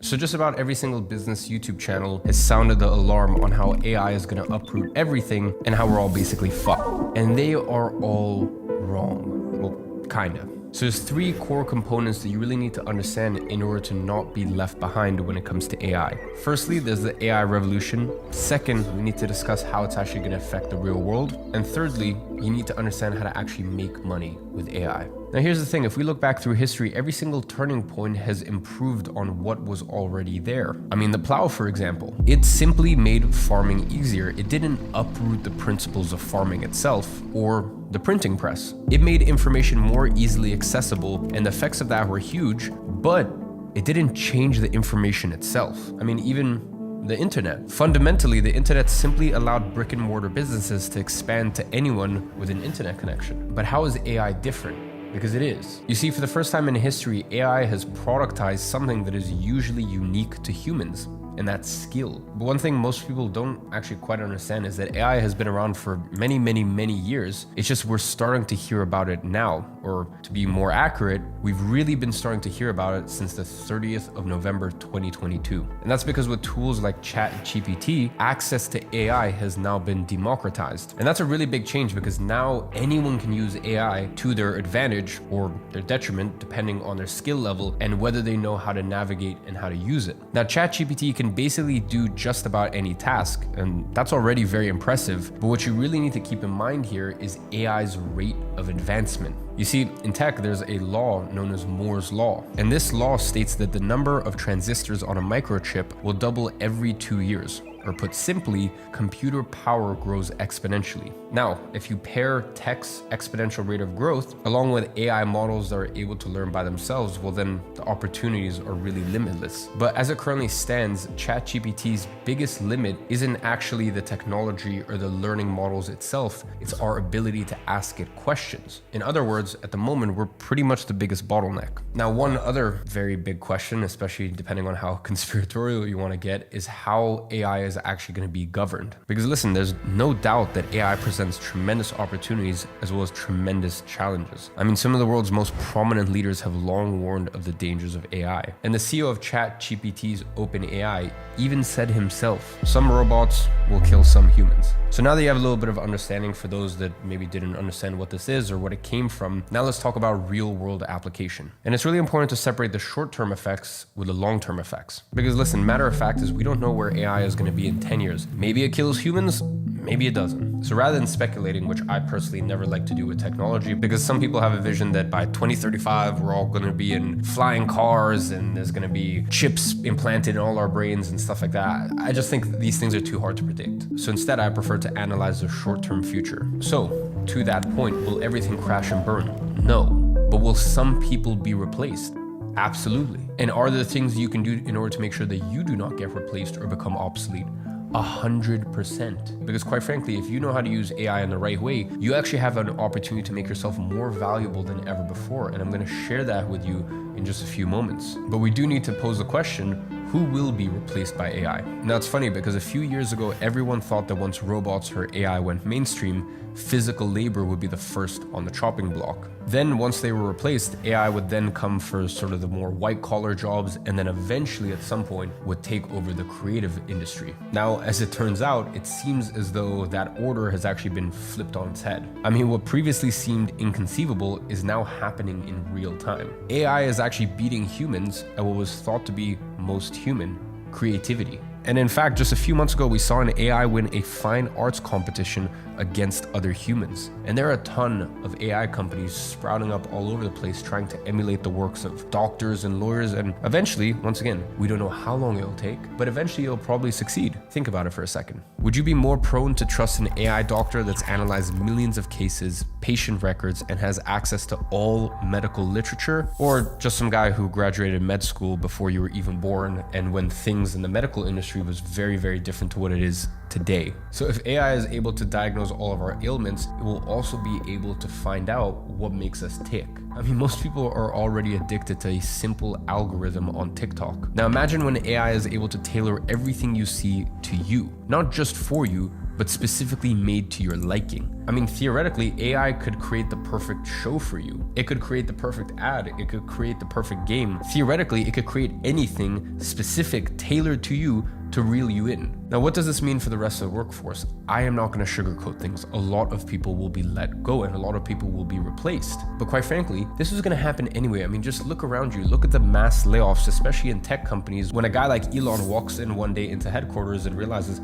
So just about every single business YouTube channel has sounded the alarm on how AI is going to uproot everything and how we're all basically fucked. And they are all wrong. Well, kinda. So there's three core components that you really need to understand in order to not be left behind when it comes to AI. Firstly, there's the AI revolution. Second, we need to discuss how it's actually going to affect the real world. And thirdly, you need to understand how to actually make money with AI. Now here's the thing, if we look back through history, every single turning point has improved on what was already there. I mean, the plow, for example, it simply made farming easier. It didn't uproot the principles of farming itself or the printing press. It made information more easily accessible, and the effects of that were huge, but it didn't change the information itself. I mean, even the internet. Fundamentally, the internet simply allowed brick and mortar businesses to expand to anyone with an internet connection. But how is AI different? Because it is. You see, for the first time in history, AI has productized something that is usually unique to humans, and that's skill. But one thing most people don't actually quite understand is that AI has been around for many, many, many years. It's just we're starting to hear about it now, or to be more accurate, we've really been starting to hear about it since the 30th of November 2022. And that's because with tools like ChatGPT, access to AI has now been democratized. And that's a really big change because now anyone can use AI to their advantage or their detriment, depending on their skill level and whether they know how to navigate and how to use it. Now, ChatGPT can basically do just about any task, and that's already very impressive. But what you really need to keep in mind here is AI's rate of advancement. You see, in tech, there's a law known as Moore's Law. And this law states that the number of transistors on a microchip will double every 2 years. Or put simply, computer power grows exponentially. Now, if you pair tech's exponential rate of growth along with AI models that are able to learn by themselves, well then the opportunities are really limitless. But as it currently stands, ChatGPT's biggest limit isn't actually the technology or the learning models itself, it's our ability to ask it questions. In other words, at the moment, we're pretty much the biggest bottleneck. Now, one other very big question, especially depending on how conspiratorial you want to get, is how AI is actually going to be governed. Because listen, there's no doubt that AI presents tremendous opportunities as well as tremendous challenges. I mean, some of the world's most prominent leaders have long warned of the dangers of AI. And the CEO of ChatGPT's OpenAI even said himself, some robots will kill some humans. So now that you have a little bit of understanding for those that maybe didn't understand what this is or what it came from, now let's talk about real world application. And it's really important to separate the short-term effects with the long-term effects. Because listen, matter of fact is we don't know where AI is going to be in 10 years. Maybe it kills humans, maybe it doesn't. So rather than speculating, which I personally never like to do with technology, because some people have a vision that by 2035, we're all going to be in flying cars and there's going to be chips implanted in all our brains and stuff like that. I just think these things are too hard to predict. So instead, I prefer to analyze the short-term future. So to that point, will everything crash and burn? No. But will some people be replaced? Absolutely. And are there things you can do in order to make sure that you do not get replaced or become obsolete? 100%. Because quite frankly, if you know how to use AI in the right way, you actually have an opportunity to make yourself more valuable than ever before. And I'm going to share that with you in just a few moments. But we do need to pose the question, who will be replaced by AI? Now it's funny because a few years ago, everyone thought that once robots or AI went mainstream, physical labor would be the first on the chopping block. Then once they were replaced, AI would then come for sort of the more white collar jobs, and then eventually at some point would take over the creative industry. Now, as it turns out, it seems as though that order has actually been flipped on its head. I mean, what previously seemed inconceivable is now happening in real time. AI is actually beating humans at what was thought to be most human, creativity. And in fact, just a few months ago, we saw an AI win a fine arts competition against other humans. And there are a ton of AI companies sprouting up all over the place trying to emulate the works of doctors and lawyers. And eventually, once again, we don't know how long it'll take, but eventually it'll probably succeed. Think about it for a second. Would you be more prone to trust an AI doctor that's analyzed millions of cases, patient records, and has access to all medical literature? Or just some guy who graduated med school before you were even born, and when things in the medical industry was very, very different to what it is today. So if AI is able to diagnose all of our ailments, it will also be able to find out what makes us tick. I mean, most people are already addicted to a simple algorithm on TikTok. Now imagine when AI is able to tailor everything you see to you, not just for you, but specifically made to your liking. I mean, theoretically, AI could create the perfect show for you. It could create the perfect ad. It could create the perfect game. Theoretically, it could create anything specific, tailored to you to reel you in. Now, what does this mean for the rest of the workforce? I am not going to sugarcoat things. A lot of people will be let go and a lot of people will be replaced. But quite frankly, this is going to happen anyway. I mean, just look around you. Look at the mass layoffs, especially in tech companies. When a guy like Elon walks in one day into headquarters and realizes,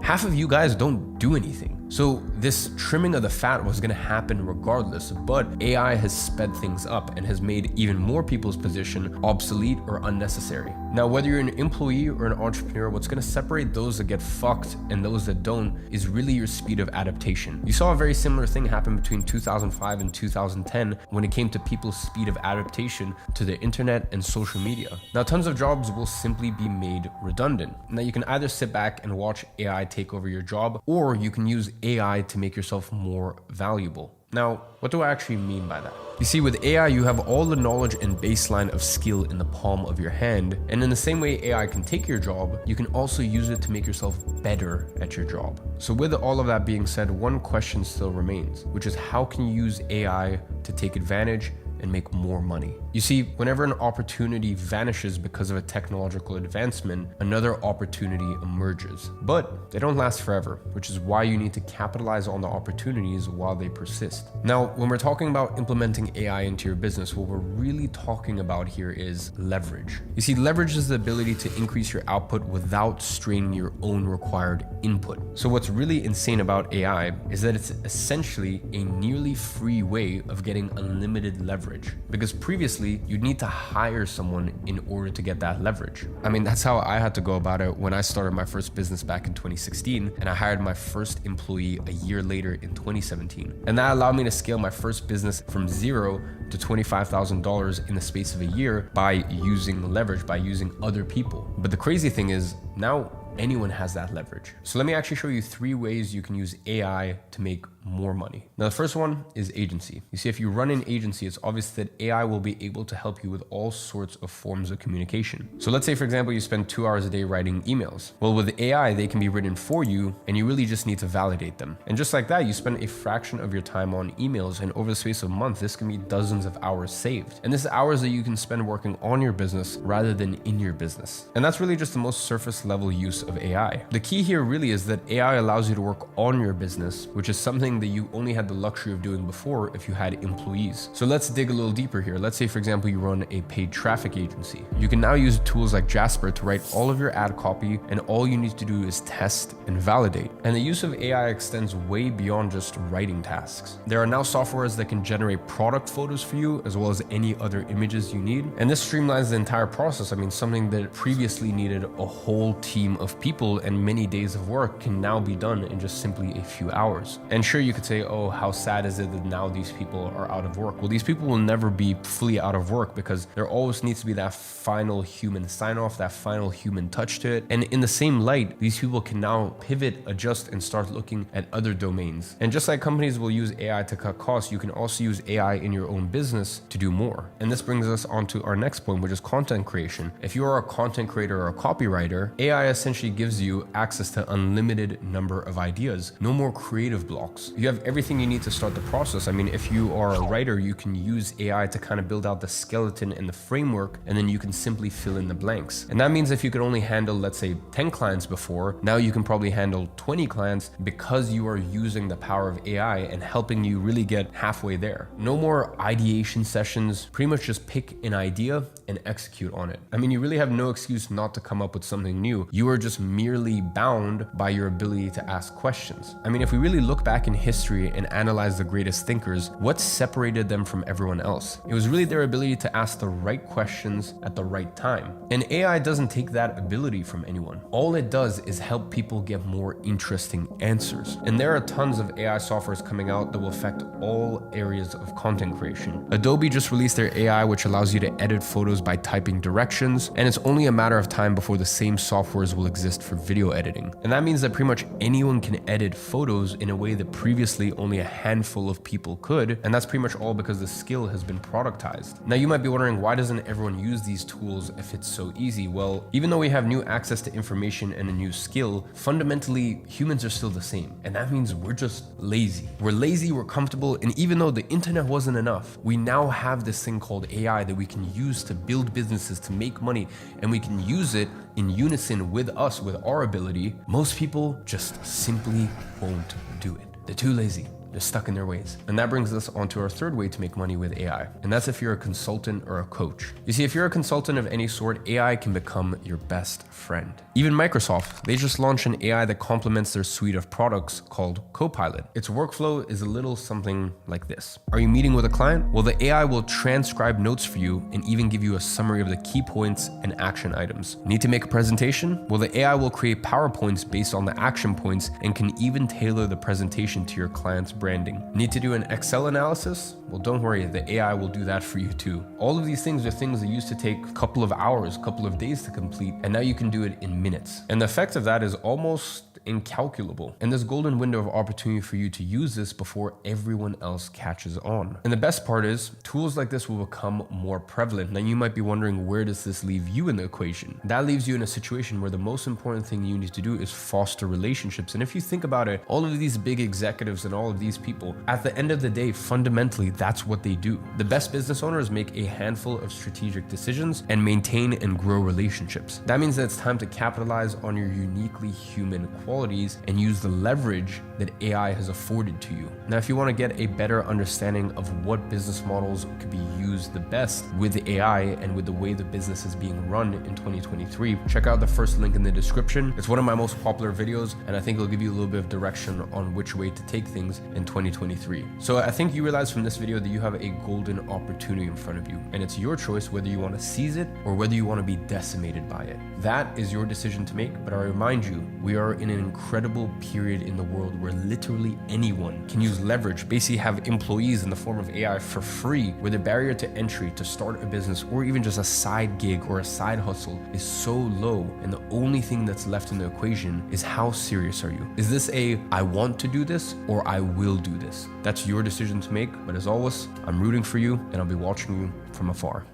half of you guys don't do anything. So this trimming of the fat was going to happen regardless, but AI has sped things up and has made even more people's position obsolete or unnecessary. Now, whether you're an employee or an entrepreneur, what's going to separate those that get fucked and those that don't is really your speed of adaptation. You saw a very similar thing happen between 2005 and 2010 when it came to people's speed of adaptation to the internet and social media. Now, tons of jobs will simply be made redundant. Now, you can either sit back and watch AI take over your job, or you can use AI to make yourself more valuable. Now, what do I actually mean by that? You see, with AI, you have all the knowledge and baseline of skill in the palm of your hand. And in the same way AI can take your job, you can also use it to make yourself better at your job. So with all of that being said, one question still remains, which is how can you use AI to take advantage and make more money? You see, whenever an opportunity vanishes because of a technological advancement, another opportunity emerges. But they don't last forever, which is why you need to capitalize on the opportunities while they persist. Now, when we're talking about implementing AI into your business, what we're really talking about here is leverage. You see, leverage is the ability to increase your output without straining your own required input. So what's really insane about AI is that it's essentially a nearly free way of getting unlimited leverage, because previously you'd need to hire someone in order to get that leverage. I mean, that's how I had to go about it when I started my first business back in 2016, and I hired my first employee a year later in 2017. And that allowed me to scale my first business from $0 to $25,000 in the space of a year by using leverage, by using other people. But the crazy thing is, now anyone has that leverage. So let me actually show you 3 ways you can use AI to make more money. Now, the first one is agency. You see, if you run an agency, it's obvious that AI will be able to help you with all sorts of forms of communication. So let's say, for example, you spend 2 hours a day writing emails. Well, with AI, they can be written for you, and you really just need to validate them. And just like that, you spend a fraction of your time on emails, and over the space of a month, this can be dozens of hours saved. And this is hours that you can spend working on your business rather than in your business. And that's really just the most surface level use of AI. The key here really is that AI allows you to work on your business, which is something that you only had the luxury of doing before if you had employees. So let's dig a little deeper here. Let's say, for example, you run a paid traffic agency. You can now use tools like Jasper to write all of your ad copy, and all you need to do is test and validate. And the use of AI extends way beyond just writing tasks. There are now softwares that can generate product photos for you, as well as any other images you need. And this streamlines the entire process. I mean, something that previously needed a whole team of people and many days of work can now be done in just simply a few hours. And sure, you could say, oh, how sad is it that now these people are out of work? Well, these people will never be fully out of work because there always needs to be that final human sign off, that final human touch to it. And in the same light, these people can now pivot, adjust, and start looking at other domains. And just like companies will use AI to cut costs, you can also use AI in your own business to do more. And this brings us on to our next point, which is content creation. If you are a content creator or a copywriter, AI essentially gives you access to unlimited number of ideas. No more creative blocks. You have everything you need to start the process. I mean, if you are a writer, you can use AI to kind of build out the skeleton and the framework, and then you can simply fill in the blanks. And that means if you could only handle, let's say, 10 clients before, now you can probably handle 20 clients because you are using the power of AI and helping you really get halfway there. No more ideation sessions. Pretty much just pick an idea and execute on it. I mean, you really have no excuse not to come up with something new. You are just merely bound by your ability to ask questions. I mean, if we really look back in history and analyzed the greatest thinkers, what separated them from everyone else? It was really their ability to ask the right questions at the right time. And AI doesn't take that ability from anyone. All it does is help people get more interesting answers. And there are tons of AI softwares coming out that will affect all areas of content creation. Adobe just released their AI, which allows you to edit photos by typing directions, and it's only a matter of time before the same softwares will exist for video editing. And that means that pretty much anyone can edit photos in a way that previously only a handful of people could, and that's pretty much all because the skill has been productized. Now you might be wondering, why doesn't everyone use these tools if it's so easy? Well, even though we have new access to information and a new skill, fundamentally humans are still the same, and that means we're just lazy. We're lazy, we're comfortable, and even though the internet wasn't enough, we now have this thing called AI that we can use to build businesses, to make money, and we can use it in unison with us, with our ability. Most people just simply won't do it. They're too lazy. They're stuck in their ways. And that brings us onto our third way to make money with AI. And that's if you're a consultant or a coach. You see, if you're a consultant of any sort, AI can become your best friend. Even Microsoft, they just launched an AI that complements their suite of products called Copilot. Its workflow is a little something like this. Are you meeting with a client? Well, the AI will transcribe notes for you and even give you a summary of the key points and action items. Need to make a presentation? Well, the AI will create PowerPoints based on the action points and can even tailor the presentation to your client's branding. Need to do an Excel analysis? Well, don't worry, the AI will do that for you too. All of these things are things that used to take a couple of hours, a couple of days to complete, and now you can do it in minutes. And the effect of that is almost incalculable. And there's golden window of opportunity for you to use this before everyone else catches on. And the best part is, tools like this will become more prevalent. Now you might be wondering, where does this leave you in the equation? That leaves you in a situation where the most important thing you need to do is foster relationships. And if you think about it, all of these big executives and all of these people, at the end of the day, fundamentally, that's what they do. The best business owners make a handful of strategic decisions and maintain and grow relationships. That means that it's time to capitalize on your uniquely human qualities and use the leverage that AI has afforded to you. Now, if you want to get a better understanding of what business models could be used the best with AI and with the way the business is being run in 2023, check out the first link in the description. It's one of my most popular videos, and I think it'll give you a little bit of direction on which way to take things in 2023. So I think you realize from this video that you have a golden opportunity in front of you, and it's your choice whether you want to seize it or whether you want to be decimated by it. That is your decision to make, but I remind you, we are in an incredible period in the world where literally anyone can use leverage, basically have employees in the form of AI for free, where the barrier to entry to start a business or even just a side gig or a side hustle is so low, and the only thing that's left in the equation is how serious are you? Is this a I want to do this or I will do this? That's your decision to make, but as always, I'm rooting for you and I'll be watching you from afar.